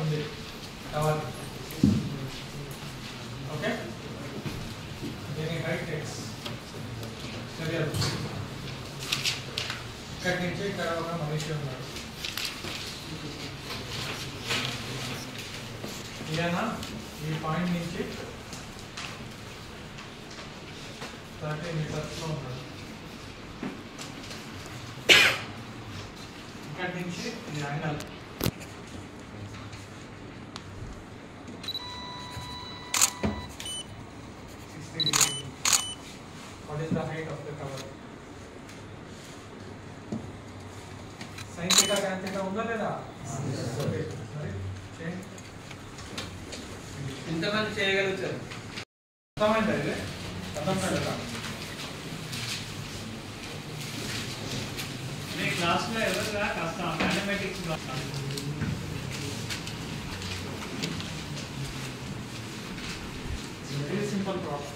ఉంది cover. Okay, దీని height x. చర్యలు ఇక్కడి నుంచి ఇక్కడ ఒక మనిషి ఉన్నాడు. ఈయన ఈ పాయింట్ నుంచి 30 మీటర్స్లో ఉన్నాడు. ఇక్కడి నుంచి ఈ angle what is the height of the cover? sin theta tan theta ఉందా లేదా? ఓకే, మరి చేయండి. ఇంతమంది చేయగలుగుతారు. అర్థమైందా? ఇది అర్థమైందా? మీ క్లాస్లో ఎవరుగా కాస్త మ్యాథమెటిక్స్ వెరీ సింపుల్ ప్రాబ్లం.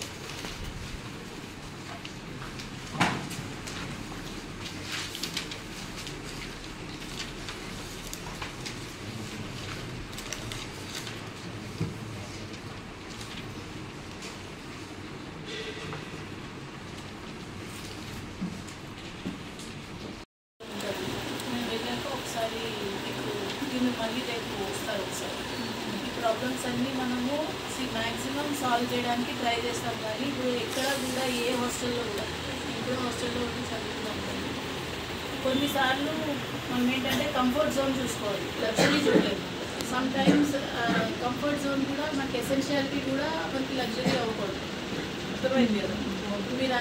మళ్ళీ రేపు వస్తారు ఒకసారి. ఈ ప్రాబ్లమ్స్ అన్నీ మనము మ్యాక్సిమం సాల్వ్ చేయడానికి ట్రై చేస్తాం. కానీ ఇప్పుడు ఎక్కడ కూడా ఏ హాస్టల్లో కూడా ఇప్పుడు హాస్టల్లో ఉండి చదువుతున్నాం. కానీ కొన్నిసార్లు మనం ఏంటంటే కంఫర్ట్ జోన్ చూసుకోవాలి, లగ్జరీ చూడలేదు. సమ్ టైమ్స్ కంఫర్ట్ జోన్ కూడా మనకి ఎసెన్షియాలిటీ కూడా మనకి లగ్జరీ అవ్వకూడదు. అర్థమైంది కదా? మీరు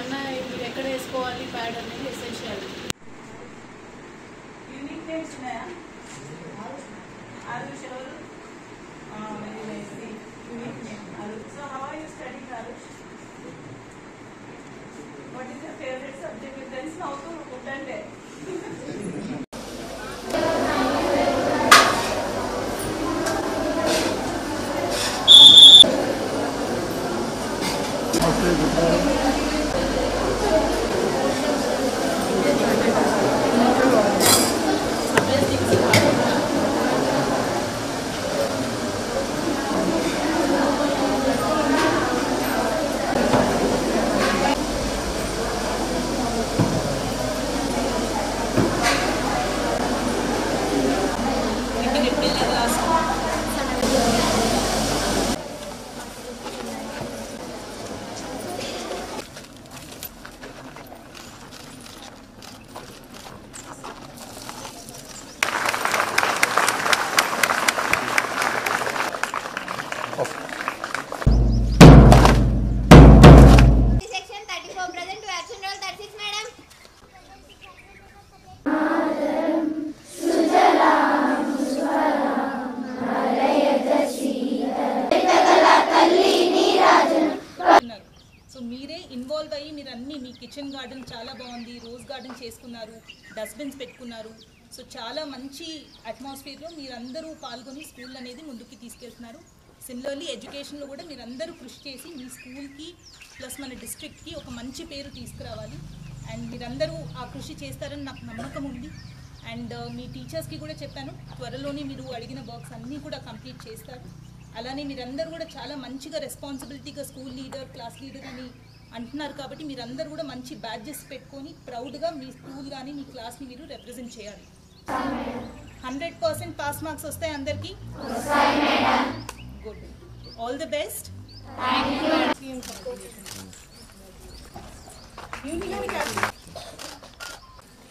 మీరు ఎక్కడ వేసుకోవాలి ప్యాడ్ అనేది ఎసెన్షియాలిటీ. యూనిక్ నేమ్స్ ఉన్నాయా? Arush, very nice. Unique name, Arush. So, how are you studying, Arush? What is your favorite subject? With friends now to Uttande. Involve అయ్యి మీరు అన్నీ మీ కిచెన్ గార్డెన్ చాలా బాగుంది, రోజ్ గార్డెన్ చేసుకున్నారు, dustbins పెట్టుకున్నారు. So చాలా మంచి అట్మాస్ఫియర్లో మీరందరూ పాల్గొని స్కూల్ అనేది ముందుకు తీసుకెళ్తున్నారు. సిమిలర్లీ ఎడ్యుకేషన్లో కూడా మీరందరూ కృషి చేసి మీ స్కూల్కి ప్లస్ మన డిస్ట్రిక్ట్కి ఒక మంచి పేరు తీసుకురావాలి. అండ్ మీరందరూ ఆ కృషి చేస్తారని నాకు నమ్మకం ఉంది. అండ్ మీ టీచర్స్కి కూడా చెప్పాను, త్వరలోనే మీరు అడిగిన వర్క్స్ అన్నీ కూడా కంప్లీట్ చేస్తారు. అలానే మీరందరూ కూడా చాలా మంచిగా రెస్పాన్సిబిలిటీగా స్కూల్ లీడర్, క్లాస్ లీడర్ అని అంటున్నారు. కాబట్టి మీరందరూ కూడా మంచి బ్యాడ్జెస్ పెట్టుకొని ప్రౌడ్గా మీ స్కూల్ కానీ మీ క్లాస్ని మీరు రిప్రజెంట్ చేయాలి. 100% పాస్ మార్క్స్ వస్తాయి అందరికీ? Good, all the best.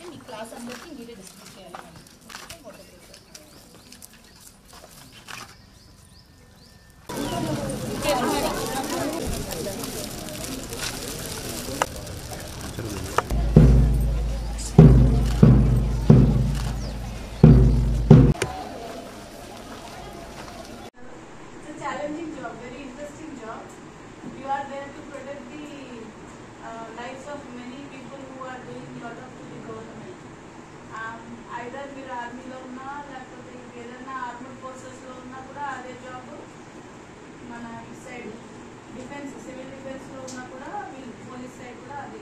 Me class అందరికీ మీరే డిస్ట్రిబ్యూట్ చేయాలి. Challenging job, very interesting job. You are there to protect the lives of many people who are doing lot of to the government. Either మీరు ఆర్మీలో ఉన్నా లేకపోతే ఏదైనా armed ఫోర్సెస్లో ఉన్నా కూడా అదే జాబ్. మన సైడ్ డిఫెన్స్, సివిల్ డిఫెన్స్లో ఉన్నా కూడా వీళ్ళు పోలీస్ సైడ్ కూడా అదే.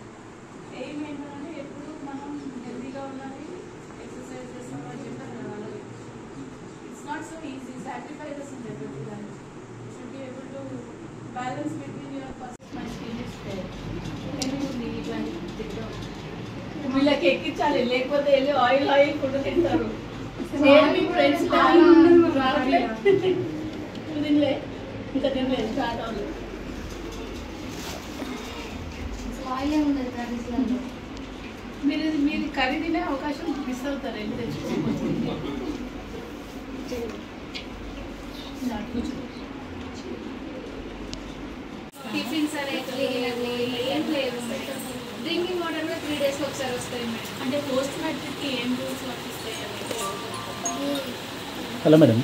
ఎయిమ్ ఏంటంటే ఎప్పుడు మనం హెల్తీగా ఉండాలి, ఎక్సర్సైజ్ చేస్తాం అని చెప్పారు కదా. It's not so easy. Sacrifices in everything. You should be able to balance between your personal. My skill is there. Can you need and take out? వీళ్ళకి ఎక్కించాలి, లేకపోతే వెళ్ళి ఆయిల్ ఫుడ్ తింటారు. మీ ఫ్రెండ్స్ తినలే, ఇంకా తినలేదు, స్టార్ట్ అవ్వలేదు. మీరు కర్రీ తినే అవకాశం మిస్ అవుతారు, వెళ్ళి తెచ్చుకోవచ్చు. టిఫిన్స్ అనేది ఏం లేవు మేడం. డ్రింకింగ్ వాటర్ కూడా 3 days ఒకసారి వస్తాయి మేడం. అంటే పోస్ట్ మ్యాట్రిక్కి ఏం రూల్స్ వర్తిస్తాయి? హలో మేడం,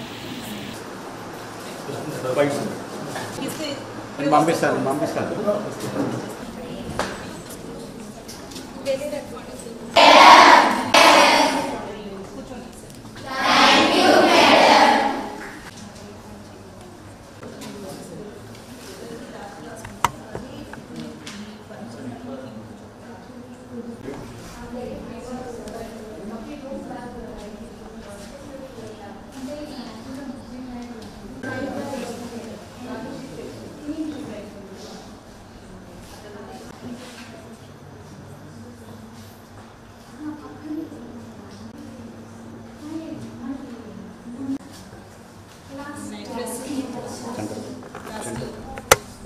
పంపిస్తాను.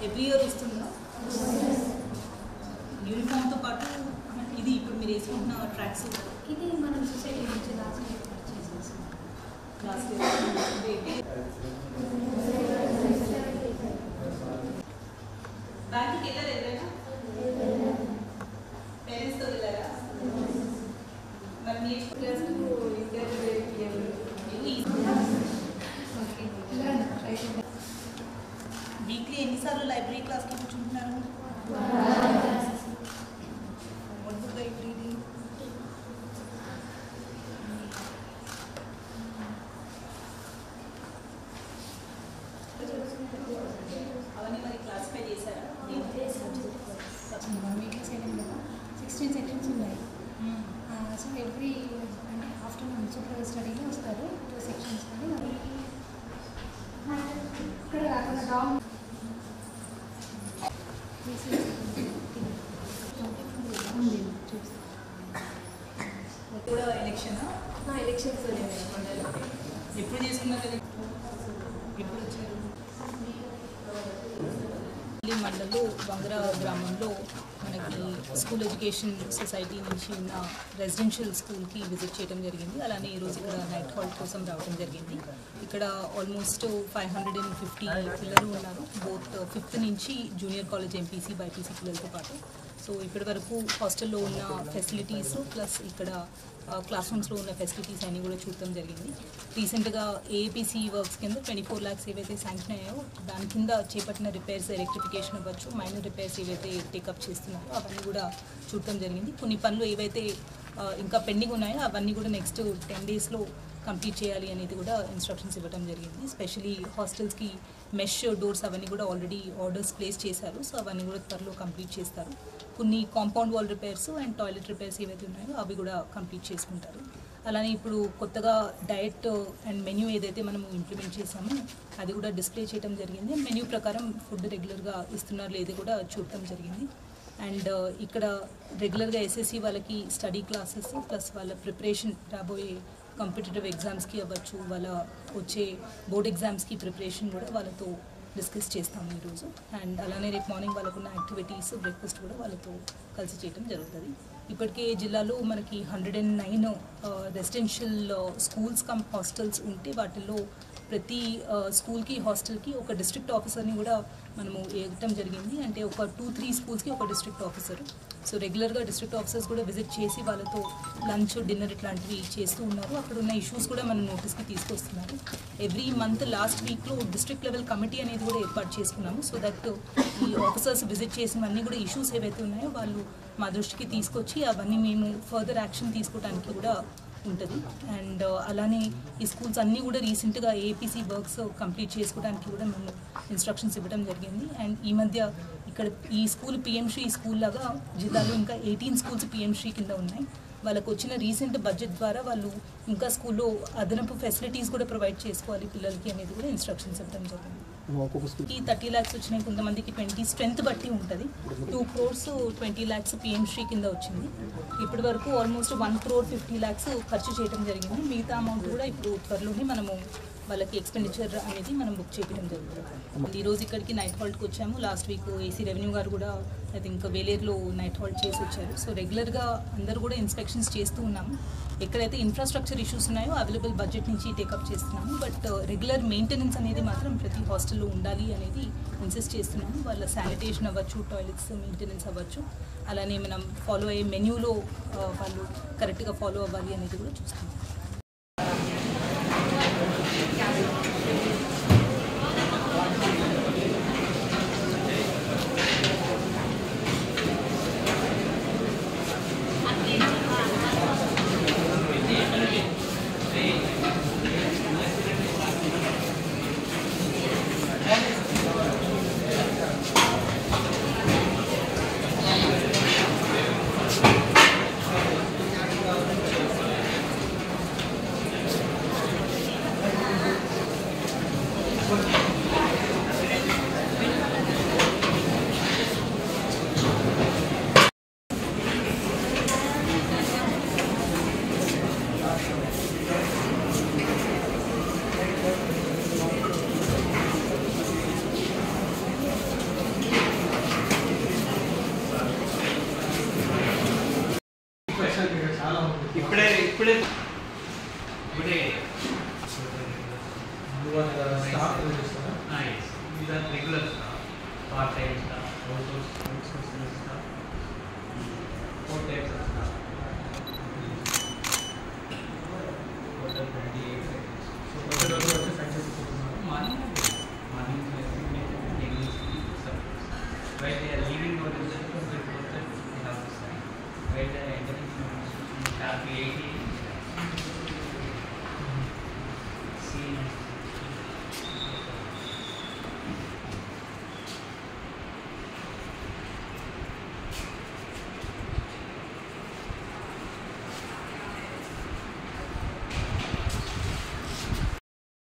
ఎవ్రీ ఇయర్ ఇస్తుందా? యూనిఫామ్తో పాటు ఇది ఇప్పుడు మీరు వేసుకుంటున్న ట్రాక్స్ ఇది మనం సొసైటీ నుంచి లాస్ట్ ఇయర్ పర్చేస్ చేసాం. లాస్ట్ బ్యాంక్కి వెళ్ళారు ఎవరైనా? పేరెంట్స్తో వెళ్ళారా? మరి వీక్లీ ఎన్నిసార్లు లైబ్రరీ క్లాస్కి కూర్చుంటున్నారు? అవన్నీ మరి క్లాసిఫై చేశారా? 16 సెక్షన్స్ ఉన్నాయి. సో ఎవ్రీ అంటే ఆఫ్టర్నూన్ సూపర్వైజ్ స్టడీలో వస్తారు 2 సెక్షన్స్. కానీ మరి ఇక్కడ కాకుండా డామ్ కూడా ఎలక్షన్ ఎలక్షన్స్ ఎప్పుడు చేసుకున్నారు? ఎప్పుడు వచ్చారు? మండలంలో వంగర గ్రామంలో మనకి స్కూల్ ఎడ్యుకేషన్ సొసైటీ నుంచి ఉన్న రెసిడెన్షియల్ స్కూల్కి విజిట్ చేయడం జరిగింది. అలానే ఈరోజు ఇక్కడ నైట్ హాల్ట్ కోసం రావడం జరిగింది. ఇక్కడ ఆల్మోస్ట్ 550 పిల్లలు ఉన్నారు, బోత్ 5th నుంచి జూనియర్ కాలేజ్ ఎంపీసీ బైపీసీ పిల్లలతో పాటు. సో ఇప్పటి వరకు హాస్టల్లో ఉన్న ఫెసిలిటీస్ ప్లస్ ఇక్కడ క్లాస్ రూమ్స్లో ఉన్న ఫెసిలిటీస్ అన్నీ కూడా చూడటం జరిగింది. రీసెంట్గా ఏపీసీ వర్క్స్ కింద 24 lakhs ఏవైతే శాంక్షన్ అయ్యాయో దాని కింద చేపట్టిన రిపేర్స్, ఎలక్ట్రిఫికేషన్ అవ్వచ్చు, మైనర్ రిపేర్స్ ఏవైతే టేకప్ చేస్తున్నారో అవన్నీ కూడా చూడటం జరిగింది. కొన్ని పనులు ఏవైతే ఇంకా పెండింగ్ ఉన్నాయో అవన్నీ కూడా నెక్స్ట్ 10 daysలో కంప్లీట్ చేయాలి అనేది కూడా ఇన్స్ట్రక్షన్స్ ఇవ్వడం జరిగింది. స్పెషలీ హాస్టల్స్కి మెష్ డోర్స్ అవన్నీ కూడా ఆల్రెడీ ఆర్డర్స్ ప్లేస్ చేశారు. సో అవన్నీ కూడా త్వరలో కంప్లీట్ చేస్తారు. కొన్ని compound wall repairs and toilet repairs ఏవైతే ఉన్నాయో అవి కూడా కంప్లీట్ చేసుకుంటారు. అలానే ఇప్పుడు కొత్తగా డయట్ అండ్ మెన్యూ ఏదైతే మనము ఇంప్లిమెంట్ చేసామో అది కూడా డిస్ప్లే చేయడం జరిగింది. మెన్యూ ప్రకారం ఫుడ్ రెగ్యులర్గా ఇస్తున్నారు లేదు కూడా చూడటం జరిగింది. అండ్ ఇక్కడ రెగ్యులర్గా ఎస్ఎస్సి వాళ్ళకి స్టడీ క్లాసెస్ ప్లస్ వాళ్ళ ప్రిపరేషన్ రాబోయే కాంపిటేటివ్ ఎగ్జామ్స్కి అవ్వచ్చు, వాళ్ళ వచ్చే బోర్డ్ ఎగ్జామ్స్కి ప్రిపరేషన్ కూడా వాళ్ళతో డిస్కస్ చేస్తాము ఈరోజు. అండ్ అలానే రేపు మార్నింగ్ వాళ్ళకున్న యాక్టివిటీస్, బ్రేక్ఫాస్ట్ కూడా వాళ్ళతో కలిసి చేయడం జరుగుతుంది. ఇప్పటికే జిల్లాలో మనకి 109 రెసిడెన్షియల్ స్కూల్స్ కమ్ హాస్టల్స్ ఉంటే వాటిల్లో ప్రతి స్కూల్కి హాస్టల్కి ఒక డిస్ట్రిక్ట్ ఆఫీసర్ని కూడా మనము వేయటం జరిగింది. అంటే ఒక 2-3 స్కూల్స్కి ఒక డిస్ట్రిక్ట్ ఆఫీసర్. సో రెగ్యులర్గా డిస్ట్రిక్ట్ ఆఫీసర్స్ కూడా విజిట్ చేసి వాళ్ళతో లంచ్, డిన్నర్ ఇట్లాంటివి చేస్తూ ఉన్నారు. అక్కడ ఉన్న ఇష్యూస్ కూడా మన నోటీస్కి తీసుకొస్తున్నారు. ఎవ్రీ మంత్ లాస్ట్ వీక్లో డిస్ట్రిక్ట్ లెవెల్ కమిటీ అనేది కూడా ఏర్పాటు చేసుకున్నాము. సో దట్ ఈ ఆఫీసర్స్ విజిట్ చేసినవన్నీ కూడా ఇష్యూస్ ఏవైతే ఉన్నాయో వాళ్ళు మా దృష్టికి తీసుకొచ్చి అవన్నీ మేము ఫర్దర్ యాక్షన్ తీసుకోవడానికి కూడా ఉంటుంది. అండ్ అలానే ఈ స్కూల్స్ అన్నీ కూడా రీసెంట్గా ఏపీసీ వర్క్స్ కంప్లీట్ చేసుకోవడానికి కూడా మేము ఇన్స్ట్రక్షన్స్ ఇవ్వడం జరిగింది. అండ్ ఈ మధ్య ఇక్కడ ఈ స్కూల్ పిఎంశ్రీ స్కూల్ లాగా జిల్లాలో ఇంకా 18 స్కూల్స్ పిఎంశ్రీ కింద ఉన్నాయి. వాళ్ళకు వచ్చిన రీసెంట్ బడ్జెట్ ద్వారా వాళ్ళు ఇంకా స్కూల్లో అదనపు ఫెసిలిటీస్ కూడా ప్రొవైడ్ చేసుకోవాలి పిల్లలకి అనేది కూడా ఇన్స్ట్రక్షన్స్ ఇవ్వడం జరిగింది. ఈ 30 lakhs వచ్చినాయి, కొంతమందికి 20 స్ట్రెంత్ బట్టి ఉంటుంది. 2 crores 20 lakhs PM శ్రీ కింద వచ్చింది. ఇప్పటి వరకు ఆల్మోస్ట్ 1 crore 50 lakhs ఖర్చు చేయడం జరిగింది. మిగతా అమౌంట్ కూడా ఇప్పుడు త్వరలోనే మనము వాళ్ళకి ఎక్స్పెండిచర్ అనేది మనం బుక్ చేయడం జరుగుతుంది. ఈరోజు ఇక్కడికి నైట్ హాల్ట్కి వచ్చాము. లాస్ట్ వీక్ ఏసీ రెవెన్యూ గారు కూడా ఐ థింక్ వేలేరులో నైట్ హాల్ట్ చేసి వచ్చారు. సో రెగ్యులర్గా అందరూ కూడా ఇన్స్పెక్షన్స్ చేస్తూ ఉన్నాము. ఎక్కడైతే ఇన్ఫ్రాస్ట్రక్చర్ ఇష్యూస్ ఉన్నాయో అవైలబుల్ బడ్జెట్ నుంచి టేకప్ చేస్తున్నాము. బట్ రెగ్యులర్ మెయింటెనెన్స్ అనేది మాత్రం ప్రతి హాస్టల్లో ఉండాలి అనేది ఇన్సిస్ట్ చేస్తున్నాము. వాళ్ళ శానిటేషన్ అవ్వచ్చు, టాయిలెట్స్ మెయింటెనెన్స్ అవ్వచ్చు, అలానే మనం ఫాలో అయ్యే మెన్యూలో వాళ్ళు కరెక్ట్గా ఫాలో అవ్వాలి అనేది కూడా చూస్తున్నాం. ఇప్పుడే staff regular staff, part time staff, staff, 4 types of staff. Total 28 morning while they are leaving notice, they have to sign. While they are entering, sharp 80